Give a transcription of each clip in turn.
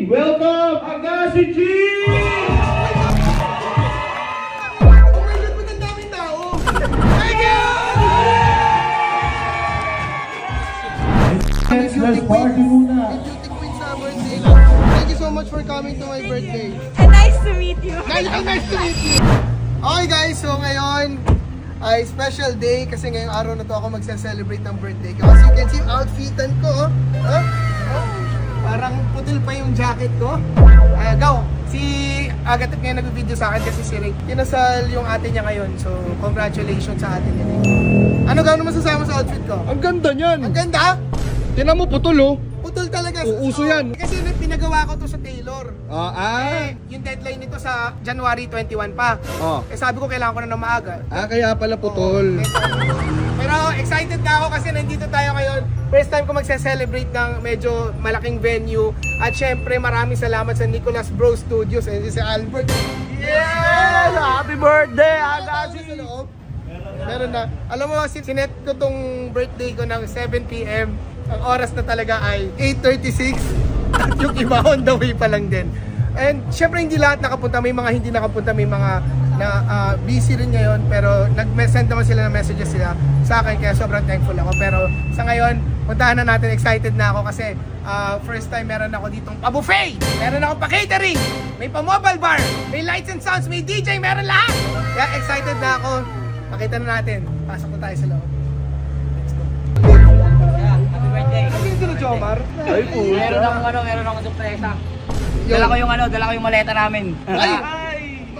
Welcome, Agassi G! Let's party muna. Thank you so much for coming to my birthday. And nice to meet you. Nice to meet you. Okay guys, so ngayon ay special day kasi ngayong araw na to ako magse-celebrate ng birthday ko. As you can see, outfitan ko. Parang pudil pa yung jacket ko. Go! Si Agatep ngayon nag-video sa akin kasi si Rick. Kinasal yung ate niya ngayon. So, congratulations sa ate niya. Ano gano'n masasama sa outfit ko? Ang ganda niyan! Ang ganda! Tinan mo, putol oh! Putol talaga. Uuso yan. Kasi pinagawa ko to sa tailor. Yung deadline nito sa January 21 pa. Sabi ko kailangan ko na ng maaga. Kaya pala putol. Pero excited na ako kasi nandito tayo ngayon. First time ko magse-celebrate ng medyo malaking venue. At syempre maraming salamat sa Nicholas Bro Studios and si Albert. Yes! Happy birthday, Agassi! Meron na. Alam mo, sinet ko tong birthday ko ng 7 PM. Ang oras na talaga ay 8:36 at yung iba on the way pa lang din. And syempre hindi lahat nakapunta, may mga hindi nakapunta, may mga na busy rin ngayon, pero nag-send naman sila ng messages sila sa akin kaya sobrang thankful ako. Pero sa ngayon, puntahan na natin, excited na ako kasi first time meron ako ditong pa-buffet, meron ako pa-catering, may pa-mobile bar, may lights and sounds, may DJ, meron lahat. Kaya excited na ako. Makita na natin. Pasok na tayo sa loob. Ano yung sunod, Jomar? Ay po. Meron akong surpresa. Dala ko yung maleta namin.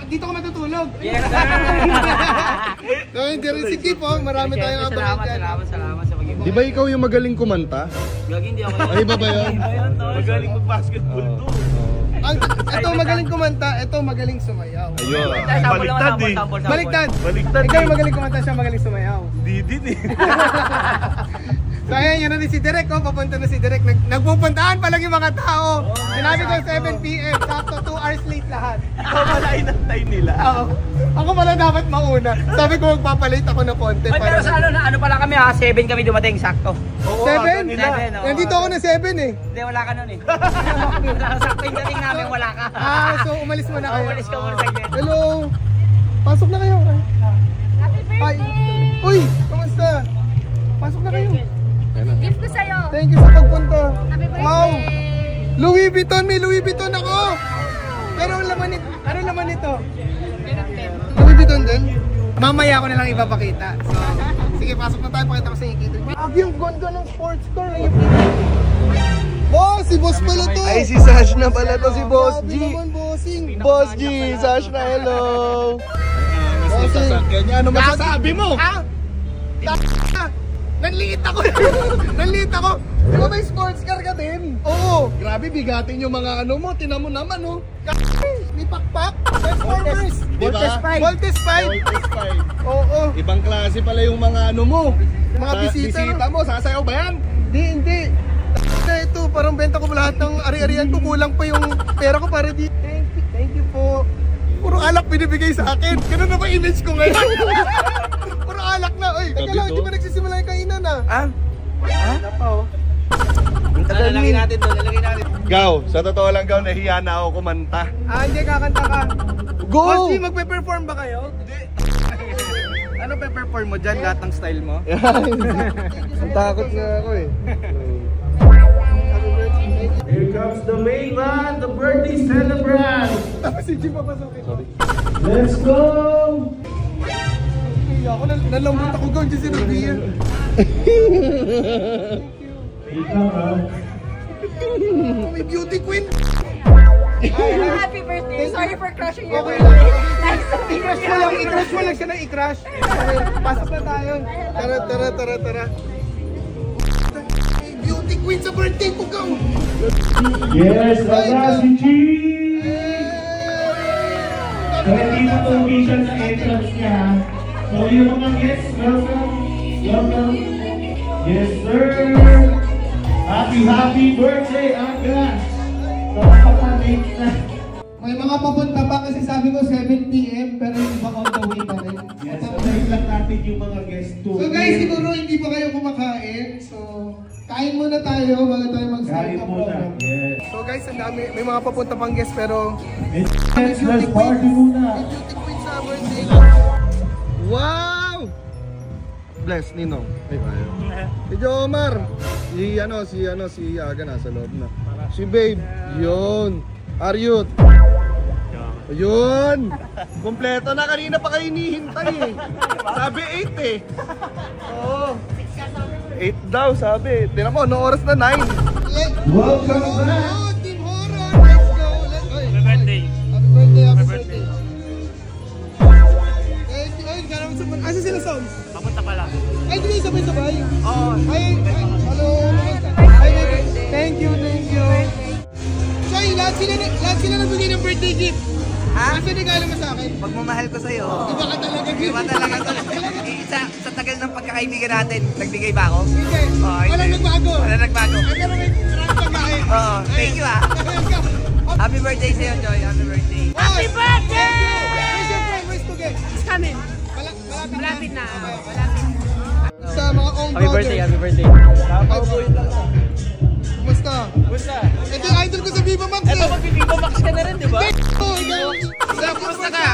Dito ka matutulog. Yes, sir. Hindi rin si Kip, marami tayong abangan dyan. Salamat sa pag-ibig. Di ba ikaw yung magaling kumanta? Gagi, hindi ako. Ay, iba ba yun? Magaling mag-basketball to. Ito magaling kumanta, ito magaling sumayaw. Ayun. Baliktad eh. Baliktad. Baliktad Ikaw eh. yung magaling kumanta, siya magaling sumayaw. Di din eh. So ayan, yun na rin si Direk, papunta na si Direk. Nagpupuntahan pa lang yung mga tao. Sinabi ko 7 PM, sakto 2 hours late lahat. Ikaw pala inantay nila. Oo. Ako pala dapat mauna. Sabi ko magpapalate ako na konti. Ay, pero sa ano pala kami 7 kami dumating, sakto. 7? Nandito ako na 7 eh. Hindi, wala ka nun eh. Sakto yung dating namin, wala ka. So umalis mo na kayo. Umalis ka muna saglit. Hello. Pasok na kayo. Happy birthday! Uy, kamusta? Pasok na kayo. Gift ko sa'yo. Thank you sa pagpunta. Happy birthday! Wow! Louis Vuitton! May Louis Vuitton ako! Pero ang laman nito, ano laman nito? Louis Vuitton din? Mamaya ko na lang ipapakita. So, sige, pasok na tayo. Pakita ko sa inyo dito. Grabe yung ganda ng sports car. Oh, si Boss pala to! Ay, si Sash na pala to, si Boss Grabe G. naman, bossing. Boss G, Sash na, hello. Bossing. Ano masasabi mo? Nanliit ako! Nanliit ako! Di ba may sports car ka din? Oo! Grabe, bigatin yung mga ano mo. Tinan mo naman, oh. May pakpak! Transformers! Diba? Voltes 5! Voltes 5. Oo! Ibang klase pala yung mga ano mo. Mga bisita, mo, sasayaw ba yan? Hindi! Na ito, parang benta ko lahat ng ari-arian ko. Kulang pa yung pera ko para di. Thank you po. Puro alak binibigay sa akin. Ganun na ba image ko ngayon? Puro alak na. Oy, teka lang, hindi pa nagsisimula yung kainan ah. Wala pa oh. Lalagay natin to, lalagay natin. Gaw, sa totoo lang Gaw, nahiya na ako kumanta. Hindi, kakanta ka. Go! Bossy, magpe-perform ba kayo? Hindi. Ano pe-perform mo dyan? Lahat ng style mo? Ang takot nga ako eh. Here comes the main man, the birthday celebrant. Tapos si Jim papasokin. Let's go! Ako nalambot ako gawin dyan si Rubia. Ikaw ha? May beauty queen. Happy birthday! Sorry for crushing your Okay birthday. lang. Nice to meet I-crush mo lang, i-crush mo lang siya na i-crush. Okay, pasok na tayo. Tara. May beauty queen sa birthday ko gaw. Yes, Agassi G! Ready na to official sa entrance niya. So yung mga guests, welcome. Yes sir! Happy birthday, Agas! So kapatid na. May mga papunta pa kasi sabi ko 7 PM pero yung iba on the way pa rin. Yes, so lang natin yung mga guests to. So guys, siguro hindi pa kayo kumakain. So Kain muna tayo bago tayo mag-start Kain ng muna. program. Yes. So guys, ang dami. May mga papunta pang guest pero Let's party muna. may beauty queen sa birthday. Wow! Bless, Ninong. Si Jomar. Si Aga nasa loob na. Si Babe. Yun. Aryut. Yun. Kompleto na. Kanina pa kayo hinihintay eh. Sabi 8 eh. Oo. 8 daw sabi. Tingnan mo, no oras na 9. Welcome back. Oh, Team Horror! Let's go! Happy birthday! Happy birthday! Ay, gano'n sa... Asa sila songs? Papunta pa lang. Ay, di ba sabay-sabay? Oo. Ay, hello! Thank you! Choy, lahat sila nagbigay ng birthday gift. Ha? Kasi regalo mo sa akin. Pagmamahal ko sa'yo. Iba ka talaga gift. Iba talaga to. Sa tagal ng pagkakaibigan natin, nagbigay ba ako? Hindi. Oh, Walang hindi. nagbago. Wala nagbago. Ay, pero may maraming pagkain. Oo, thank you ah. Happy birthday sa'yo, Joy. Happy birthday. Happy birthday! Where's your friend? Where's Tuge? It's coming. Malapit na. Malapit. Sa mga own brothers. Happy birthday. Kumusta? Ito yung idol ko sa Viva Max eh. Ito, mag-Viva Max ka na rin, di ba? Kumusta ka?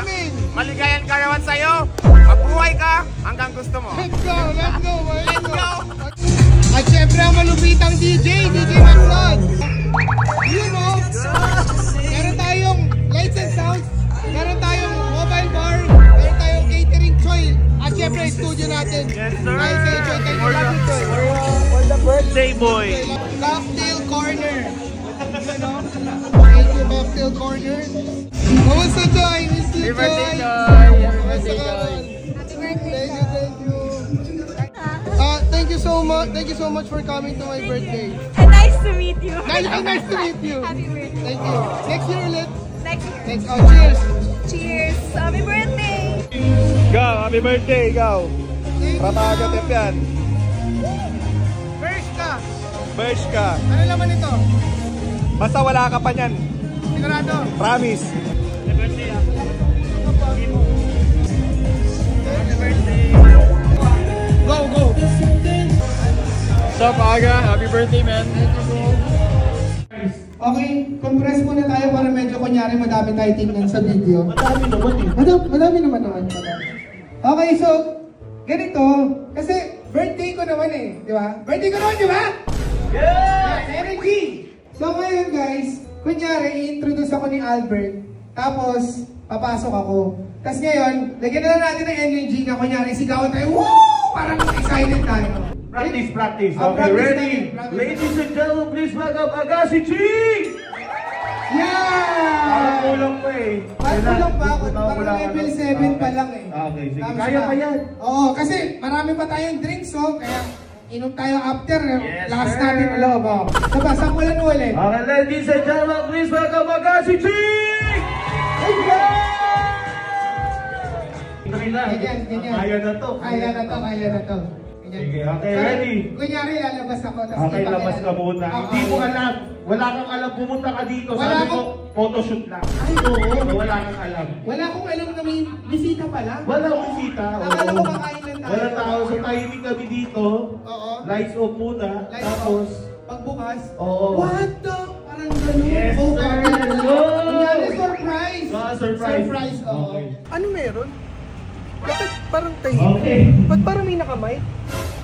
Maligayang karawan sa'yo. Mabuhay ka hanggang gusto mo. Let's go! At syempre ang malupitang DJ Manlon. Yun o! Meron tayong lights and sounds. Meron tayong mobile bar. Meron tayong catering, Choy. At syempre studio natin. Yes, sir. Dahil sa'yo, Choy. Thank you, love you, Choy. For the birthday boy. Cocktail Corner. Thank you, Cocktail Corner. Kamusta, Choy? Miss you, Choy. Kamusta ka? Thank you. Thank you so much for coming to my birthday. And nice to meet you. Nice to meet you. Happy birthday. Thank you. Next year ulit. Next year. Next. Oh, cheers. Cheers. Happy birthday. Go, happy birthday, ikaw. Ratagat yan. First ka. First ka. Ano naman ito? Basta wala ka pa niyan. Sigurado. Promise. Go. What's up, Aga? Happy birthday, man. Okay, compress muna tayo para medyo kunyari madami tayo tingnan sa video. Madami naman eh. Madami naman. Okay, so, ganito. Kasi, birthday ko naman eh. Di ba? Birthday ko naman, di ba? Yes! Energy! So, ngayon guys, kunyari, i-introduce ako ni Albert. Tapos, papasok ako. Tapos ngayon, lagyan na lang natin ng energy na kunyari, sigawan tayo. Woo! Parang excited tayo. Practice. Oh, Okay, practice ready? natin, practice. Ladies and gentlemen, please welcome Agassi Ching! Yeah! Parang kulang pa eh. Kulang pa ako. Kulang Parang level 7 pa lang eh. Okay, sige. Tapos Kaya na. pa yan. Oo, kasi marami pa tayong drinks, oh. Kaya inom tayo after. Yes, last sir. natin loob, oh. Diba, sampulan mo ulit. Okay, ladies and gentlemen, please welcome Agassi Ching! Ganyan. Kaya na to. Kaya na to. Ganyan. Sige, okay, ready? Kunyari, lalabas ako. tas Okay, ipakilala. labas ka muna. Oo. Hindi mo alam. Wala kang alam. Pumunta ka dito. Wala Sabi akong- mo, photoshoot lang. Ay, oo. Wala kang alam. Wala akong alam na may bisita pala. Wala akong bisita. Akala Oo. ko kakain lang tayo. Wala tao. So, tahimik kami dito. Oo. Lights off muna. Lights Tapos, Pagbukas. oo. What the? Parang ganun. Yes, Oh, sir. bakit? Go! Kunyari, surprise. Surprise. Surprise, oo. Okay. Ano meron? Bakit parang tahimik? Okay. Ba't parang may nakamay?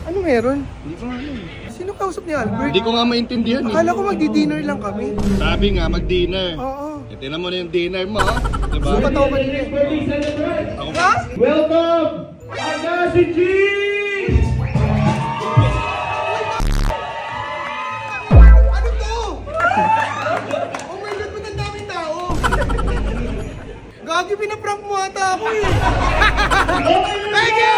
Ano meron? Hindi ko nga alam. Sino kausap ni Albert? Hindi ko nga maintindihan eh. Akala ko magdi-dinner lang kami. Sabi nga, mag-dinner. Oo. Tingnan mo na yung dinner mo, ha? Diba? Ano ba ito kanina? Ready, celebrate! Ha? Welcome! Agassi Ching! Ano to? Oh my God, ba't ang daming tao? Gagi, pinaprank mo ata ako eh. Thank you!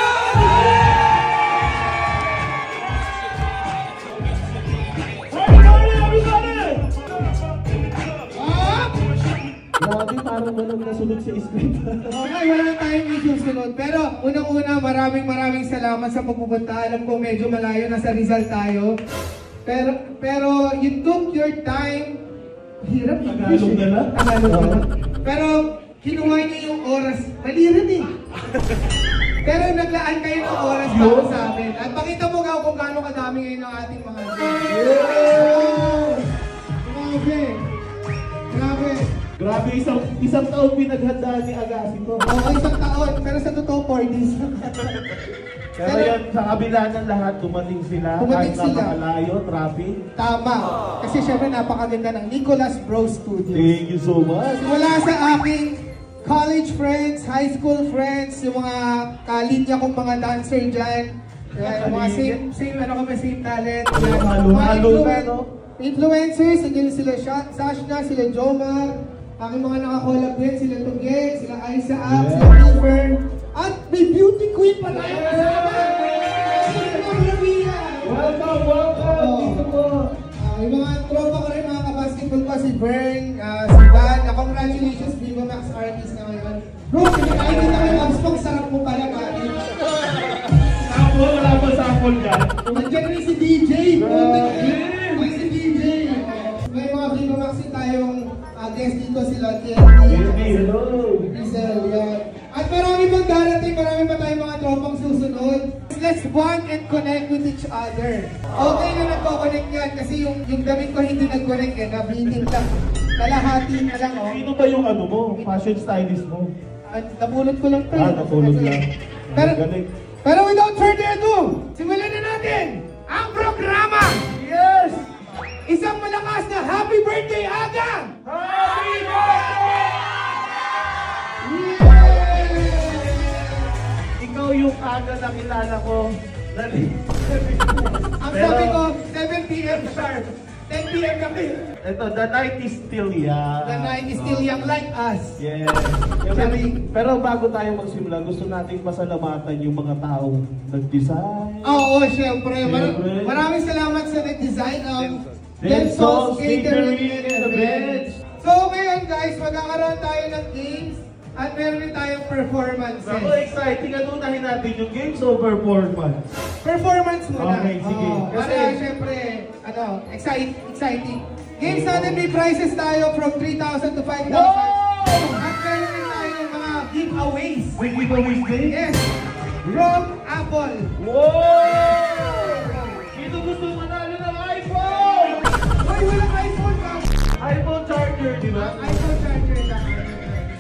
Grabe, parang walang nasunod sa script. Okay, wala na tayong issues sunod. Pero unang-una, maraming salamat sa pagpupunta. Alam ko medyo malayo, nasa Rizal tayo. Pero you took your time. Hirap English Tagalog na lang? Tagalog na lang. Pero kinuha niyo yung oras. Mali rin eh. Pero naglaan kayo ng oras para sa amin. At pakita mo nga kung gaano kadami ngayon ang ating mga Grabe! Grabe! Grabe, isang taon pinaghandaan ni Agassi to. Oo, isang taon. Pero sa totoo, 4 days. Pero yun, sa kabila ng lahat, dumating sila. Dumating kahit sila. napakalayo, traffic. Tama. Kasi syempre napakaganda ng Nicholas Bro Studios. Thank you so much. Wala sa aking college friends, high school friends, yung mga kalinya kong mga dancer dyan. Yung mga same talent. Yan. Halo-halo na, no? Influencers, nandiyan sila Sashna, sila Jomar, aking mga nakakolab din, sila Tugeg, sila Aisa Ab, sila Wilfer, at may beauty queen pa tayo kasama! Welcome, welcome! Dito po! Yung mga tropa ko rin, mga kabasketball ko, si Bern, si Van, congratulations, Viva Max Artist na ngayon. Bro, nakikita ko yung abs pang sarap mo pala, kanin. Sample, wala ba sample dyan? Nandiyan rin si DJ, bro. May si DJ. May mga Viva Max tayong guest dito, sila Baby, hello! Diesel, yan. At marami pang darating, marami pa tayong mga tropang susunod. Let's bond and connect with each other. Okay na nagko-connect yan kasi yung damit ko hindi nag-connect eh, nabitin lang. Kalahati na lang oh. Sino ba yung ano mo? Fashion stylist mo? At napulot ko lang to. Napulot lang. Pero, pero without further ado, simulan na natin ang programa! Yes! Isang malakas na happy birthday, Aga! Happy birthday! Ikaw yung Aga na kilala ko. Ang sabi ko, 7 p.m. sharp. 10 p.m. kami. Ito, the night is still young. The night is still young like us. Yes. Pero bago tayo magsimula, gusto nating pasalamatan yung mga taong nag-design. Oo, syempre. Syempre. Maraming salamat sa nag-design ng Densol's Catering and Events. So ngayon guys, magkakaroon tayo ng games at meron din tayong performances. Ako exciting. Ano unahin natin yung games o performance? Performance muna. Okay, sige. Oo, Kasi- para syempre, exciting. Games natin, may prizes tayo from 3,000 to 5,000. At meron din tayong mga giveaways. May giveaways din? Yes, from Apple. Wow!